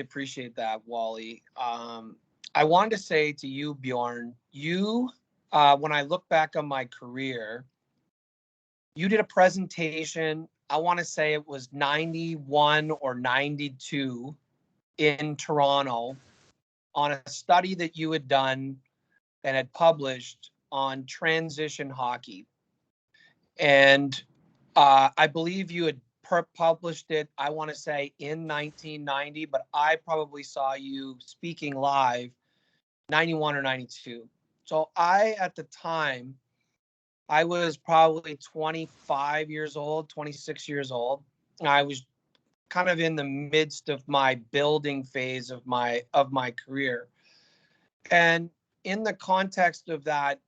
appreciate that, Wally. I wanted to say to you, Bjorn, when I look back on my career, you did a presentation. I want to say it was 91 or 92 in Toronto on a study that you had done and had published on transition hockey. And I believe you had published it, I want to say, in 1990, but I probably saw you speaking live 91 or 92. So at the time, I was probably 25 years old, 26 years old. I was kind of in the midst of my building phase of my career. And in the context of that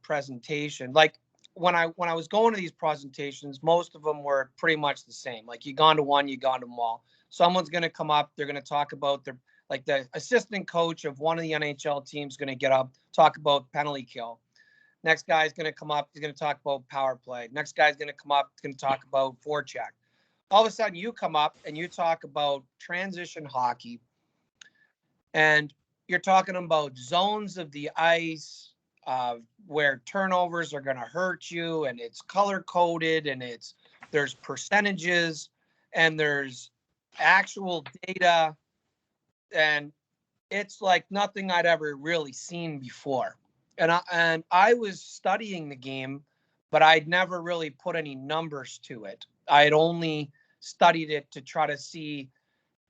presentation, like when I was going to these presentations, most of them were pretty much the same. Like you gone to one, you gone to them all. Someone's going to come up, they're going to talk about their, like the assistant coach of one of the NHL teams going to get up, talk about penalty kill. Next guy's going to come up, he's going to talk about power play. Next guy's going to come up, he's going to talk about forecheck. All of a sudden you come up and you talk about transition hockey, and you're talking about zones of the ice, where turnovers are going to hurt you, and it's color coded, and there's percentages, and there's actual data, and it's like nothing I'd ever really seen before. And I was studying the game, but I'd never really put any numbers to it. I had only studied it to try to see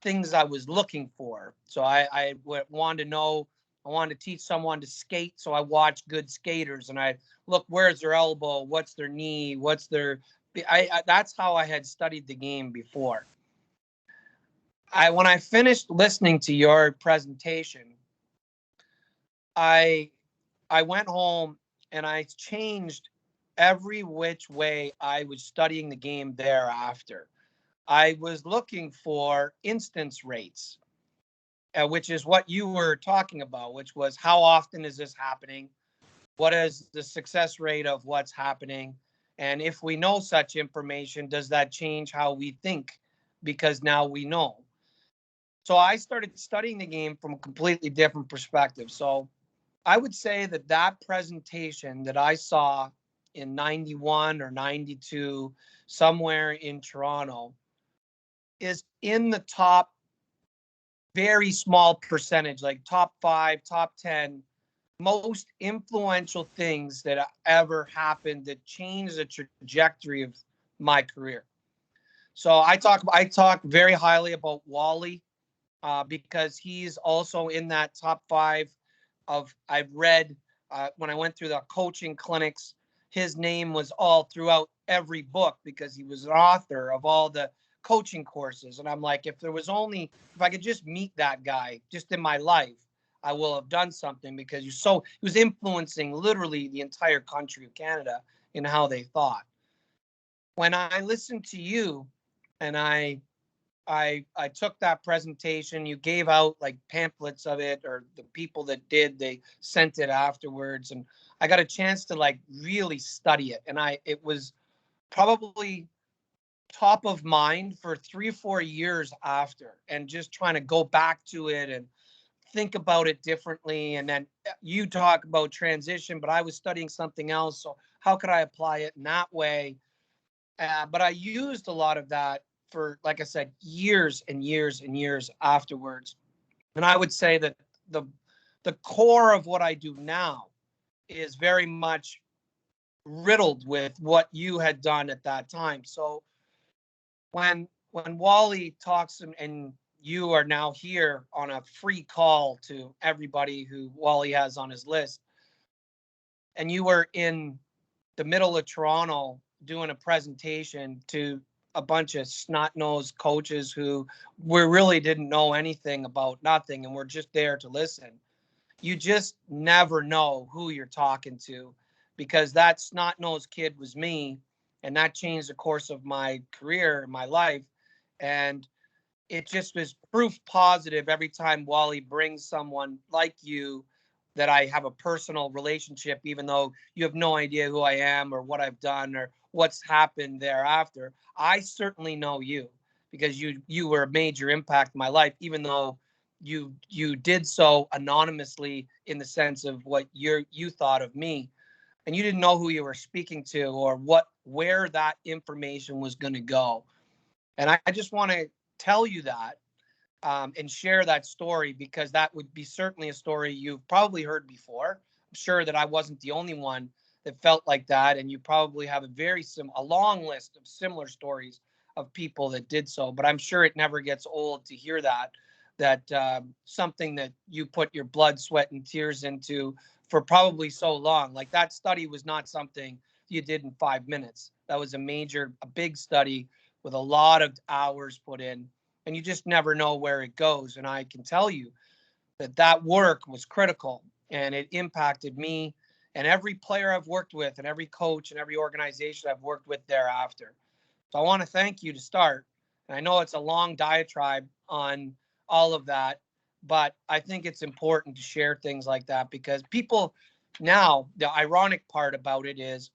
things I was looking for. So I wanted to know, I wanted to teach someone to skate. So I watched good skaters and I look, where's their elbow? What's their knee? What's their, that's how I had studied the game before. When I finished listening to your presentation, I went home and I changed every which way I was studying the game thereafter. I was looking for instance rates, which is what you were talking about, which was how often is this happening? What is the success rate of what's happening? And if we know such information, does that change how we think? Because now we know. So I started studying the game from a completely different perspective. So I would say that presentation that I saw in 91 or 92, somewhere in Toronto, is in the top very small percentage, like top 5, top 10, most influential things that ever happened that changed the trajectory of my career. So I talk very highly about Wally, because he's also in that top 5 of, I've read, when I went through the coaching clinics, his name was all throughout every book because he was an author of all the coaching courses. And I'm like, if I could just meet that guy just in my life, I will have done something, because he was influencing literally the entire country of Canada in how they thought. When I listened to you and I took that presentation, you gave out like pamphlets of it, or the people that did, they sent it afterwards. And I got a chance to like really study it. And it was probably top of mind for 3 or 4 years after, and just trying to go back to it and think about it differently. And then you talk about transition, but I was studying something else. So how could I apply it in that way? But I used a lot of that for, like I said, years and years and years afterwards. And I would say that the core of what I do now is very much riddled with what you had done at that time. So when Wally talks, and you are now here on a free call to everybody who Wally has on his list, and you were in the middle of Toronto doing a presentation to a bunch of snot-nosed coaches who we really didn't know anything about nothing, and we're just there to listen. You just never know who you're talking to, because that snot-nosed kid was me, and that changed the course of my career, my life. And it just was proof positive every time Wally brings someone like you, that I have a personal relationship, even though you have no idea who I am or what I've done or what's happened thereafter. I certainly know you, because you were a major impact in my life, even though you did so anonymously in the sense of what you thought of me, and you didn't know who you were speaking to or where that information was going to go. And I just want to tell you that, and share that story, because that would be certainly a story you've probably heard before. I'm sure that I wasn't the only one that felt like that, and you probably have a long list of similar stories of people that did so. But I'm sure it never gets old to hear that something that you put your blood, sweat, and tears into for probably so long. Like, that study was not something you did in 5 minutes. That was a big study with a lot of hours put in, and you just never know where it goes. And I can tell you that work was critical, and it impacted me and every player I've worked with and every coach and every organization I've worked with thereafter. So I want to thank you to start. And I know it's a long diatribe on all of that, but I think it's important to share things like that, because people now, the ironic part about it is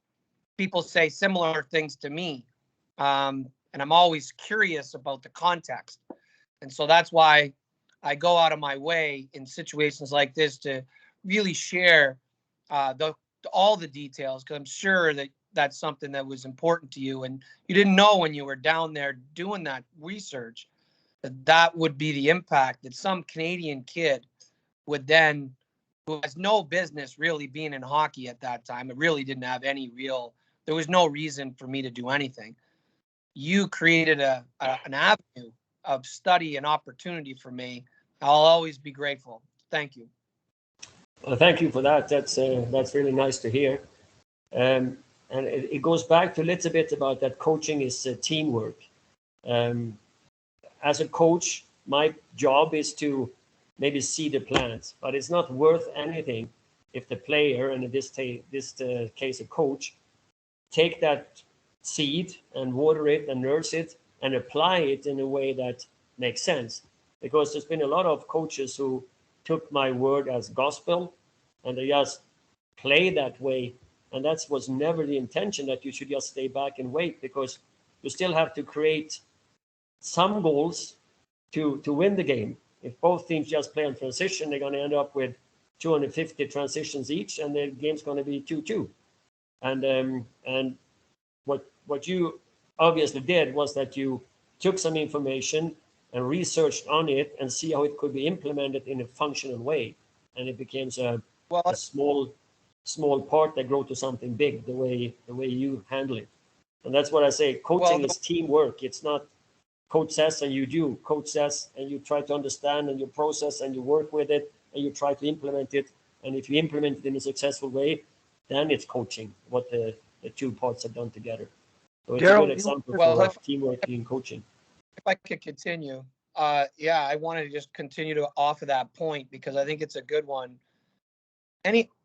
people say similar things to me. And I'm always curious about the context. And so that's why I go out of my way in situations like this to really share all the details, because I'm sure that that's something that was important to you. And you didn't know when you were down there doing that research that would be the impact that some Canadian kid would then, who has no business really being in hockey at that time. It really didn't have there was no reason for me to do anything. You created an avenue of study and opportunity for me. I'll always be grateful. Thank you. Well, thank you for that. That's really nice to hear. And it goes back to a little bit about that coaching is teamwork. As a coach, my job is to maybe see the plans, but it's not worth anything if the player, and in this case a coach, take that seed and water it and nurse it and apply it in a way that makes sense. Because there's been a lot of coaches who took my word as gospel and they just play that way. And that was never the intention, that you should just stay back and wait, because you still have to create some goals to win the game. If both teams just play on transition, they're going to end up with 250 transitions each, and the game's going to be 2-2. And what you obviously did was that you took some information and researched on it and see how it could be implemented in a functional way, and it became a small part that grew to something big, the way you handle it. And that's what I say. Coaching is teamwork. It's not coach says and you do. Coach says and you try to understand and you process and you work with it and you try to implement it. And if you implement it in a successful way, then it's coaching, what the two parts have done together. So it's Darryl, a good example for teamwork in coaching. If I could continue, I wanted to just continue to offer that point, because I think it's a good one.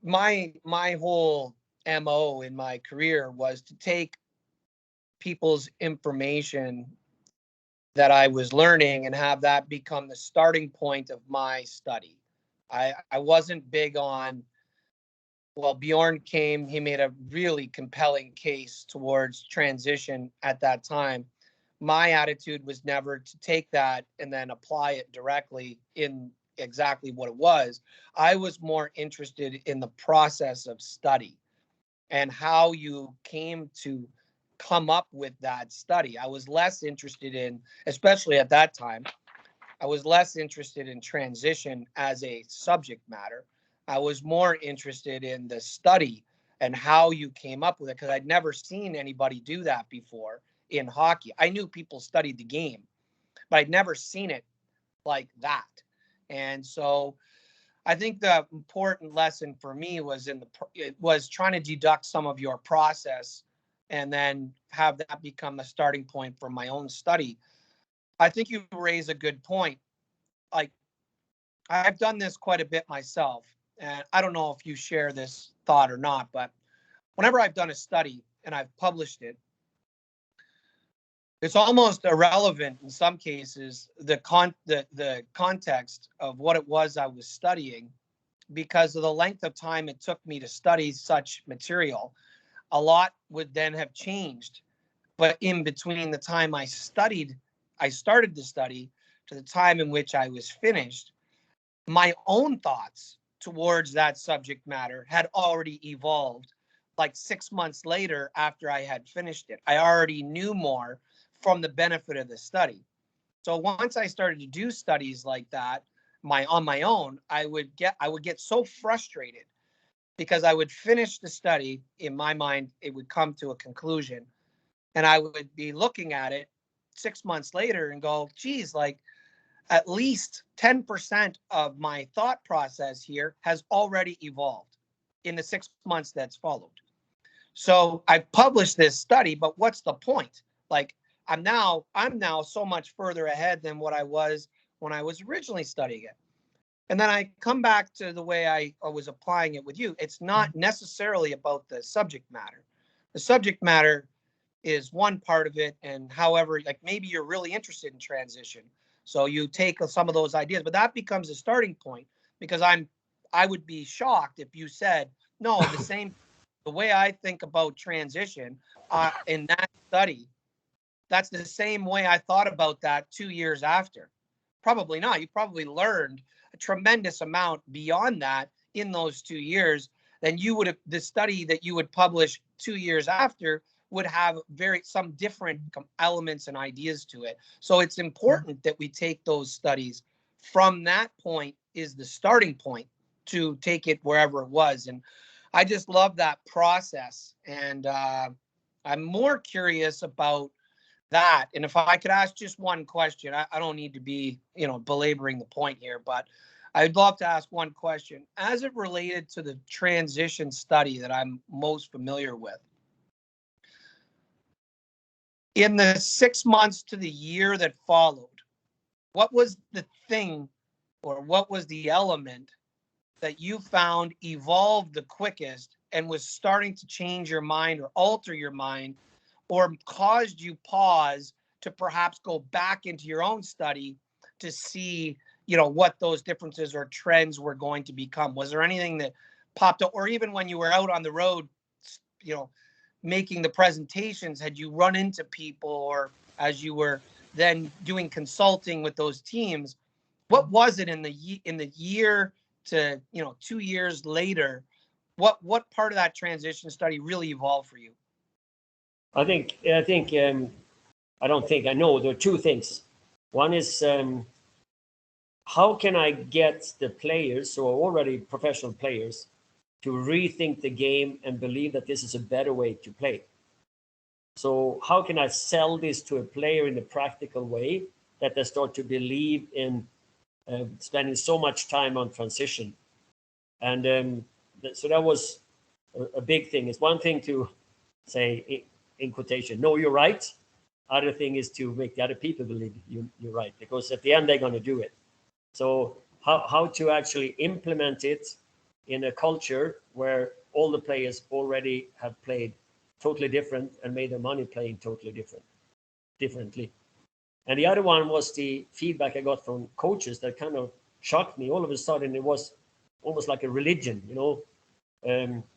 My whole MO in my career was to take people's information that I was learning and have that become the starting point of my study. I wasn't big on, well, Bjorn came, he made a really compelling case towards transition at that time. My attitude was never to take that and then apply it directly in exactly what it was. I was more interested in the process of study and how you came to come up with that study. I was less interested in, especially at that time, I was less interested in transition as a subject matter. I was more interested in the study and how you came up with it, because I'd never seen anybody do that before in hockey. I knew people studied the game, but I'd never seen it like that. And so I think the important lesson for me was trying to deduct some of your process and then have that become the starting point for my own study. I think you raise a good point. Like, I've done this quite a bit myself, and I don't know if you share this thought or not, but whenever I've done a study and I've published it, it's almost irrelevant in some cases, the context of what it was I was studying, because of the length of time it took me to study such material. A lot would then have changed, but in between the time I studied I started the study to the time in which I was finished, my own thoughts towards that subject matter had already evolved. Like 6 months later, after I had finished it, I already knew more from the benefit of the study. So once I started to do studies like that, on my own, I would get so frustrated because I would finish the study. In my mind, it would come to a conclusion, and I would be looking at it 6 months later and go, geez, like at least 10% of my thought process here has already evolved in the 6 months that's followed. So I published this study, but what's the point? Like I'm now so much further ahead than what I was when I was originally studying it. And then I come back to the way I was applying it with you. It's not necessarily about the subject matter. The subject matter is one part of it. And however, like maybe you're really interested in transition. So you take some of those ideas, but that becomes a starting point because I would be shocked if you said, no, the way I think about transition in that study, that's the same way I thought about that 2 years after. Probably not. You probably learned a tremendous amount beyond that in those 2 years. Then you would have the study that you would publish 2 years after would have some different elements and ideas to it. So it's important that we take those studies from that point is the starting point to take it wherever it was. And I just love that process. And I'm more curious about that. And if I could ask just one question, I don't need to be, belaboring the point here, but I'd love to ask one question as it related to the transition study that I'm most familiar with. In the 6 months to the year that followed, what was the thing or what was the element that you found evolved the quickest and was starting to change your mind or alter your mind or caused you pause to perhaps go back into your own study to see, what those differences or trends were going to become? Was there anything that popped up, or even when you were out on the road, you know, making the presentations, had you run into people, or as you were then doing consulting with those teams, what was it in the year to 2 years later? What part of that transition study really evolved for you? I don't think I know. There are two things. One is how can I get the players who are already professional players to rethink the game and believe that this is a better way to play? So how can I sell this to a player in a practical way that they start to believe in spending so much time on transition? And so that was a big thing. It's one thing to say, in quotation, no, you're right. Other thing is to make the other people believe you're right, because at the end they're going to do it. So how to actually implement it in a culture where all the players already have played totally different and made their money playing totally differently. And the other one was the feedback I got from coaches that kind of shocked me. All of a sudden, it was almost like a religion,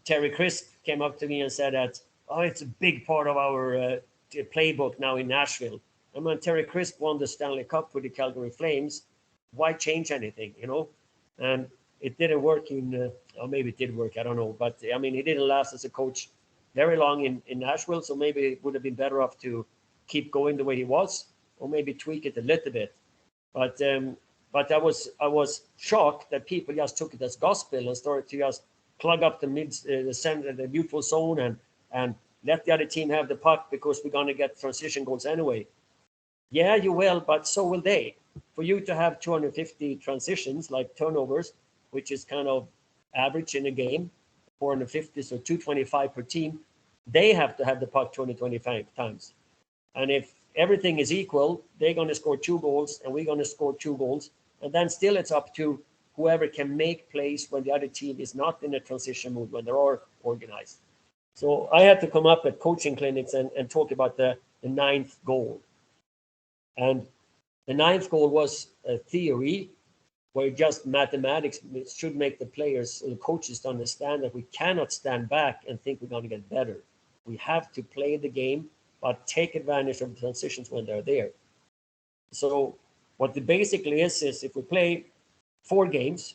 Terry Crisp came up to me and said that, oh, it's a big part of our playbook now in Nashville. And when Terry Crisp won the Stanley Cup with the Calgary Flames, why change anything, And it didn't work or maybe it did work, I don't know. But I mean, he didn't last as a coach very long in Nashville, so maybe it would have been better off to keep going the way he was, or maybe tweak it a little bit. But I was shocked that people just took it as gospel and started to just plug up the center, the neutral zone, and let the other team have the puck because we're going to get transition goals anyway. Yeah, you will, but so will they. For you to have 250 transitions, like turnovers, which is kind of average in a game, 450, so 225 per team, they have to have the puck 225 times. And if everything is equal, they're going to score 2 goals and we're going to score 2 goals. And then still it's up to whoever can make plays when the other team is not in a transition mood, when they are organized. So I had to come up at coaching clinics and talk about the 9th goal. And the 9th goal was a theory where just mathematics should make the players or the coaches understand that we cannot stand back and think we're going to get better. We have to play the game, but take advantage of the transitions when they're there. So what it basically is if we play 4 games,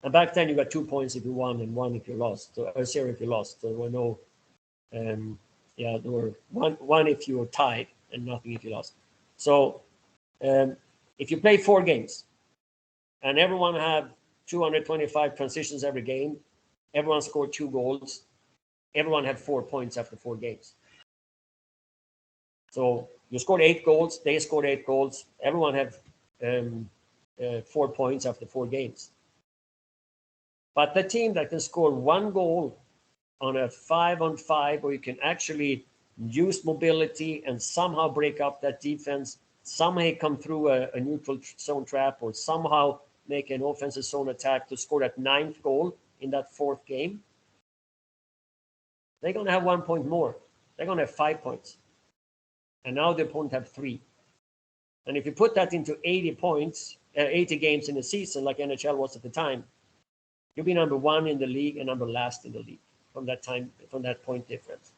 and back then you got 2 points if you won and 1 if you lost, or 0 if you lost. So there were no, there were one if you were tied and nothing if you lost. So if you play 4 games and everyone have 225 transitions every game, everyone scored 2 goals, everyone had 4 points after 4 games. So you scored 8 goals, they scored 8 goals, everyone had 4 points after 4 games. But the team that can score 1 goal on a 5-on-5, where you can actually use mobility and somehow break up that defense, somehow come through a neutral zone trap, or somehow make an offensive zone attack to score that 9th goal in that 4th game, they're going to have 1 point more. They're going to have 5 points. And now the opponent have 3. And if you put that into 80 points, 80 games in a season, like NHL was at the time, you'll be number 1 in the league and number last in the league from that point difference.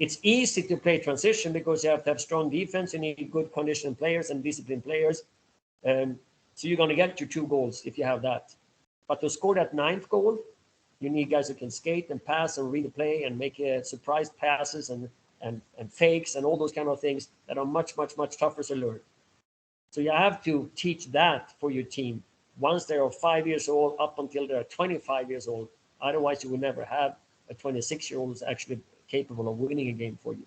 It's easy to play transition because you have to have strong defense, you need good conditioned players and disciplined players. So you're going to get your 2 goals if you have that. But to score that 9th goal, you need guys who can skate and pass and read the play and make surprise passes and fakes and all those kind of things that are much, much, much tougher to learn. So you have to teach that for your team once they are 5 years old up until they're 25 years old. Otherwise, you will never have a 26-year-old who's actually capable of winning a game for you.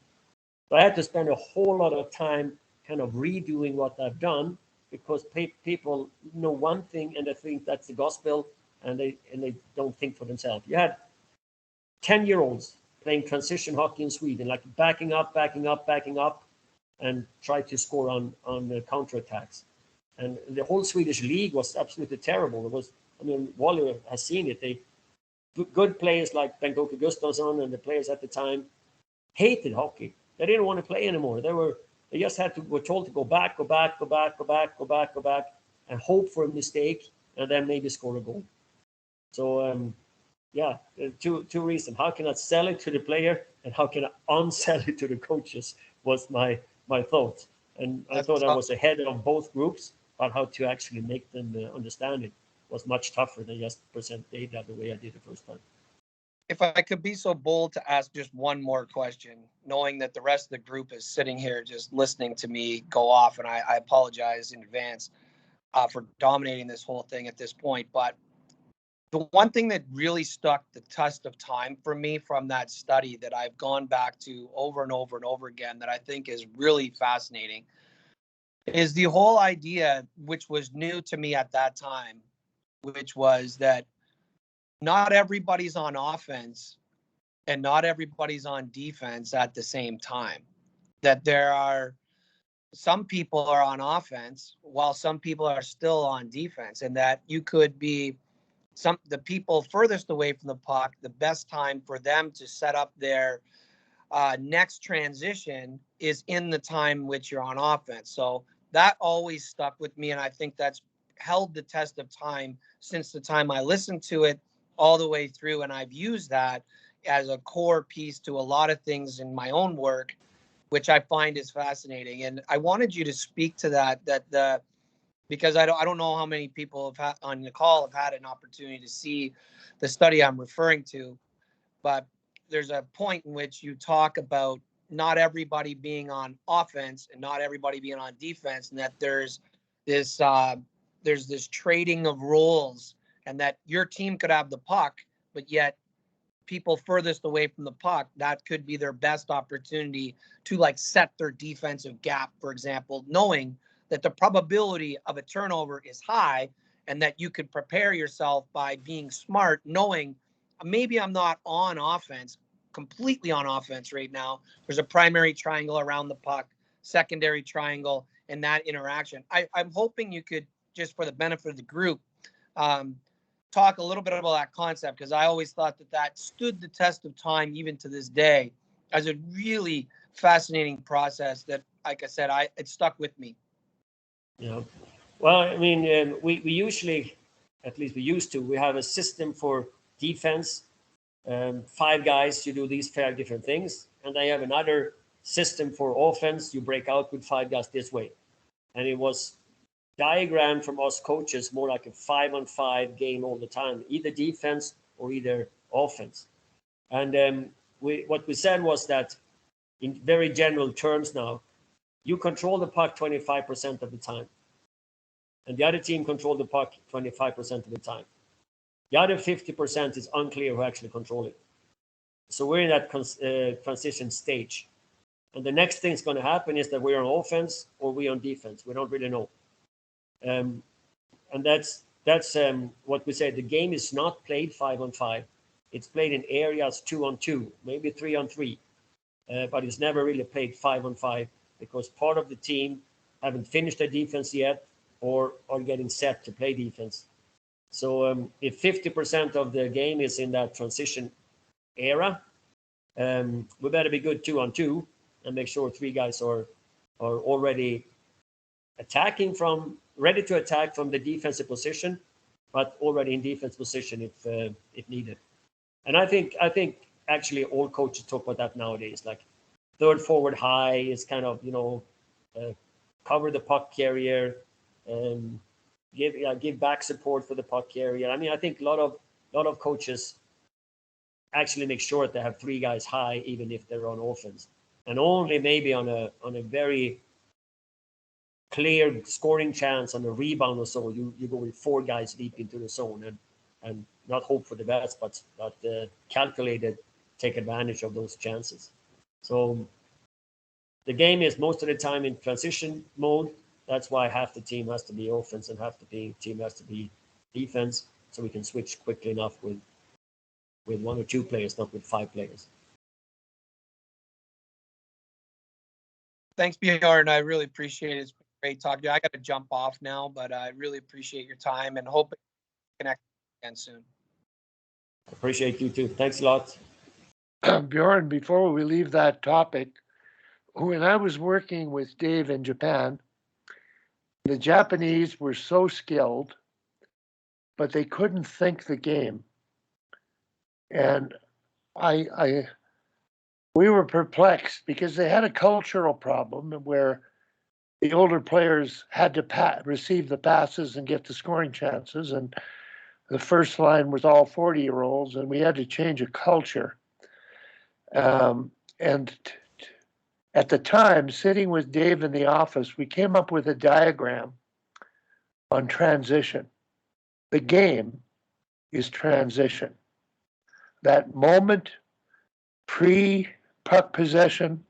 So I had to spend a whole lot of time kind of redoing what I've done, because people know one thing and they think that's the gospel, and they don't think for themselves. You had 10-year-olds playing transition hockey in Sweden, like backing up, and try to score on the counterattacks. And the whole Swedish league was absolutely terrible. It was, Wally has seen it. Good players like Bengt-Åke Gustafsson and the players at the time hated hockey. They didn't want to play anymore. They just were told to go back, and hope for a mistake, and then maybe score a goal. So two reasons. How can I sell it to the player, and how can I unsell it to the coaches? Was my thought, and I thought I was ahead of both groups, but how to actually make them understand it was much tougher than just present data the way I did the first time. If I could be so bold to ask just one more question, knowing that the rest of the group is sitting here just listening to me go off, and I apologize in advance for dominating this whole thing at this point. But the one thing that really stuck the test of time for me from that study that I've gone back to over and over and over again, that I think is really fascinating, is the whole idea, which was new to me at that time, which was that not everybody's on offense and not everybody's on defense at the same time. That there are some people are on offense while some people are still on defense, and that you could be the people furthest away from the puck, the best time for them to set up their next transition is in the time which you're on offense. So that always stuck with me, and I think that's held the test of time since the time I listened to it all the way through, and I've used that as a core piece to a lot of things in my own work, which I find is fascinating. And I wanted you to speak to that because I don't know how many people have on the call have had an opportunity to see the study I'm referring to, but there's a point in which you talk about not everybody being on offense and not everybody being on defense, and that there's this trading of roles, and that your team could have the puck, but yet people furthest away from the puck, that could be their best opportunity to like set their defensive gap, for example, knowing that the probability of a turnover is high, and that you could prepare yourself by being smart, knowing maybe I'm not on offense, completely on offense right now. There's a primary triangle around the puck, secondary triangle, and that interaction. I'm hoping you could, just for the benefit of the group, talk a little bit about that concept, because I always thought that stood the test of time, even to this day, as a really fascinating process that, like I said, it stuck with me. Yeah. Well, I mean, we usually, at least we used to, we have a system for defense. 5 guys, you do these 5 different things. And I have another system for offense. You break out with 5 guys this way. and it was diagrammed from us coaches more like a 5-on-5 game all the time, either defense or either offense. And what we said was that in very general terms now, you control the puck 25% of the time, and the other team control the puck 25% of the time. The other 50% is unclear who actually control it. So we're in that transition stage. And the next thing that's going to happen is that we're on offense or we're on defense. We don't really know. And that's what we say. The game is not played 5-on-5. It's played in areas 2-on-2, maybe 3-on-3. But it's never really played 5-on-5 because part of the team haven't finished their defense yet or are getting set to play defense. So if 50% of the game is in that transition era, we better be good 2-on-2 and make sure 3 guys are already ready to attack from the defensive position, but already in defense position if needed. And I think actually all coaches talk about that nowadays. Like third forward high is kind of cover the puck carrier, give back support for the puck carrier. I mean, I think a lot of coaches actually make sure that they have 3 guys high, even if they're on offense, and only maybe on a very clear scoring chance on a rebound or so, you go with 4 guys deep into the zone and not hope for the best, but calculated, take advantage of those chances. So the game is most of the time in transition mode. That's why half the team has to be offense and half the team has to be defense, so we can switch quickly enough with 1 or 2 players, not with 5 players. Thanks, Bjorn. I really appreciate it. It's been great talking to you. I got to jump off now, but I really appreciate your time and hope to connect again soon. Appreciate you too. Thanks a lot. Bjorn, before we leave that topic, when I was working with Dave in Japan, the Japanese were so skilled, but they couldn't think the game. And we were perplexed because they had a cultural problem where the older players had to receive the passes and get the scoring chances. And the first line was all 40-year-olds, and we had to change a culture. And at the time, sitting with Dave in the office, we came up with a diagram on transition. The game is transition. That moment pre-puck possession,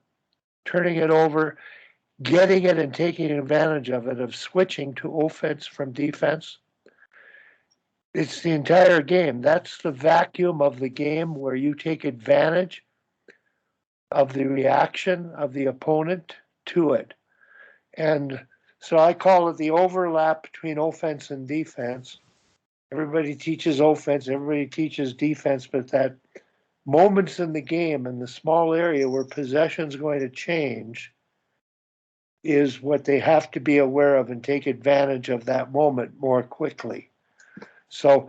turning it over, getting it and taking advantage of it, of switching to offense from defense. It's the entire game. That's the vacuum of the game where you take advantage of the reaction of the opponent to it. And so I call it the overlap between offense and defense. Everybody teaches offense, everybody teaches defense, but that moments in the game in the small area where possession's going to change is what they have to be aware of and take advantage of that moment more quickly. So